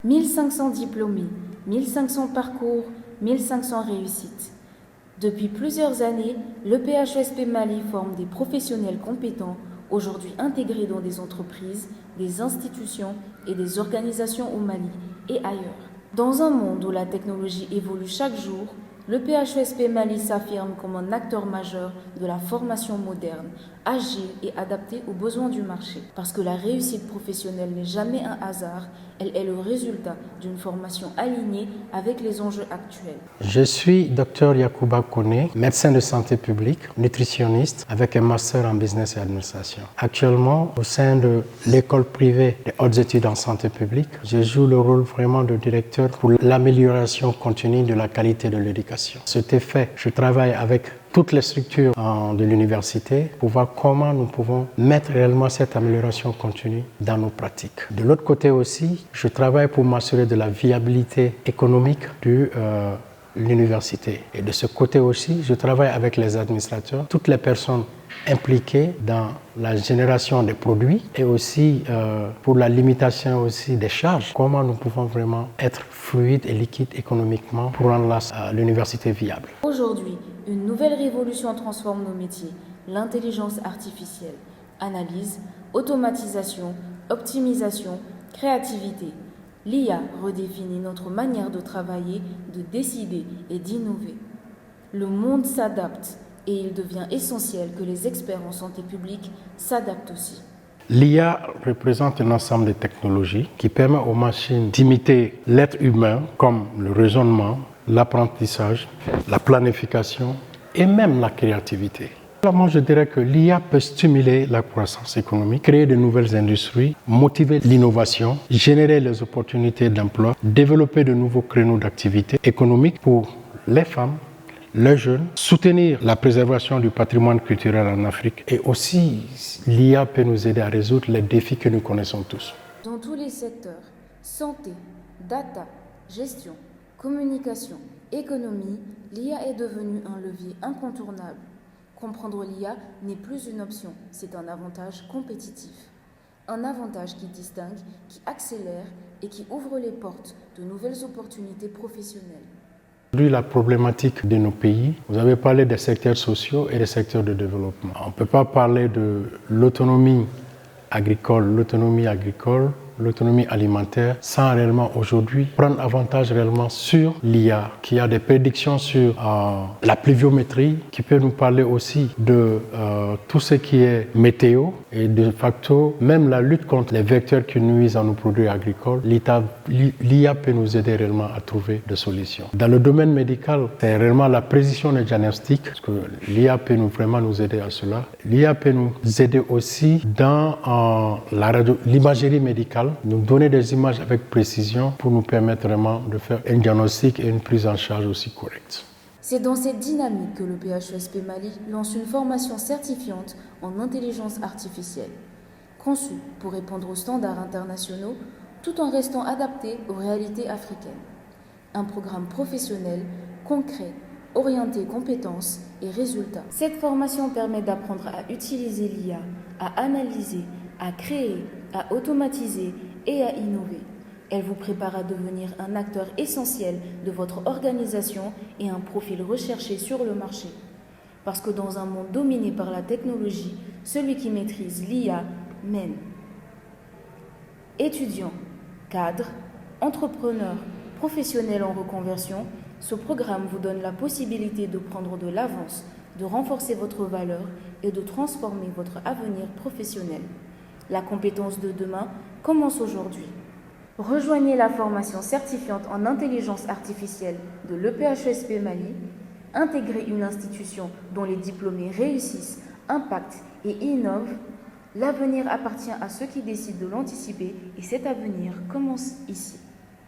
1500 diplômés, 1500 parcours, 1500 réussites. Depuis plusieurs années, le PHESP Mali forme des professionnels compétents, aujourd'hui intégrés dans des entreprises, des institutions et des organisations au Mali et ailleurs. Dans un monde où la technologie évolue chaque jour, le PHESP Mali s'affirme comme un acteur majeur de la formation moderne, agile et adaptée aux besoins du marché. Parce que la réussite professionnelle n'est jamais un hasard, elle est le résultat d'une formation alignée avec les enjeux actuels. Je suis Dr Yacouba Koné, médecin de santé publique, nutritionniste avec un master en business et administration. Actuellement, au sein de l'école privée des hautes études en santé publique, je joue le rôle vraiment de directeur pour l'amélioration continue de la qualité de l'éducation. Cet effet, je travaille avec toutes les structures de l'université pour voir comment nous pouvons mettre réellement cette amélioration continue dans nos pratiques. De l'autre côté aussi, je travaille pour m'assurer de la viabilité économique de l'université. Et de ce côté aussi, je travaille avec les administrateurs, toutes les personnes impliquées dans la génération des produits et aussi pour la limitation aussi des charges. Comment nous pouvons vraiment être fluides et liquides économiquement pour rendre l'université viable. Aujourd'hui, une nouvelle révolution transforme nos métiers, l'intelligence artificielle. Analyse, automatisation, optimisation, créativité. L'IA redéfinit notre manière de travailler, de décider et d'innover. Le monde s'adapte et il devient essentiel que les experts en santé publique s'adaptent aussi. L'IA représente un ensemble de technologies qui permet aux machines d'imiter l'être humain comme le raisonnement, l'apprentissage, la planification et même la créativité. Alors moi, je dirais que l'IA peut stimuler la croissance économique, créer de nouvelles industries, motiver l'innovation, générer les opportunités d'emploi, développer de nouveaux créneaux d'activité économique pour les femmes, les jeunes, soutenir la préservation du patrimoine culturel en Afrique et aussi l'IA peut nous aider à résoudre les défis que nous connaissons tous. Dans tous les secteurs, santé, data, gestion, communication, économie, l'IA est devenue un levier incontournable. Comprendre l'IA n'est plus une option, c'est un avantage compétitif. Un avantage qui distingue, qui accélère et qui ouvre les portes de nouvelles opportunités professionnelles. Aujourd'hui, la problématique de nos pays, vous avez parlé des secteurs sociaux et des secteurs de développement. On ne peut pas parler de l'autonomie agricole, l'autonomie alimentaire, sans réellement aujourd'hui prendre avantage réellement sur l'IA, qui a des prédictions sur la pluviométrie, qui peut nous parler aussi de tout ce qui est météo et de facto, même la lutte contre les vecteurs qui nuisent à nos produits agricoles, l'IA peut nous aider réellement à trouver des solutions. Dans le domaine médical, c'est réellement la précision des diagnostics, parce que l'IA peut vraiment nous aider à cela. L'IA peut nous aider aussi dans l'imagerie médicale, nous donner des images avec précision pour nous permettre vraiment de faire un diagnostic et une prise en charge aussi correcte. C'est dans cette dynamique que le PHESP Mali lance une formation certifiante en intelligence artificielle, conçue pour répondre aux standards internationaux tout en restant adaptée aux réalités africaines. Un programme professionnel, concret, orienté compétences et résultats. Cette formation permet d'apprendre à utiliser l'IA, à analyser, à créer, à automatiser et à innover. Elle vous prépare à devenir un acteur essentiel de votre organisation et un profil recherché sur le marché. Parce que dans un monde dominé par la technologie, celui qui maîtrise l'IA mène. Étudiants, cadres, entrepreneurs, professionnels en reconversion, ce programme vous donne la possibilité de prendre de l'avance, de renforcer votre valeur et de transformer votre avenir professionnel. La compétence de demain commence aujourd'hui. Rejoignez la formation certifiante en intelligence artificielle de l'EPHESP Mali. Intégrez une institution dont les diplômés réussissent, impactent et innovent. L'avenir appartient à ceux qui décident de l'anticiper et cet avenir commence ici.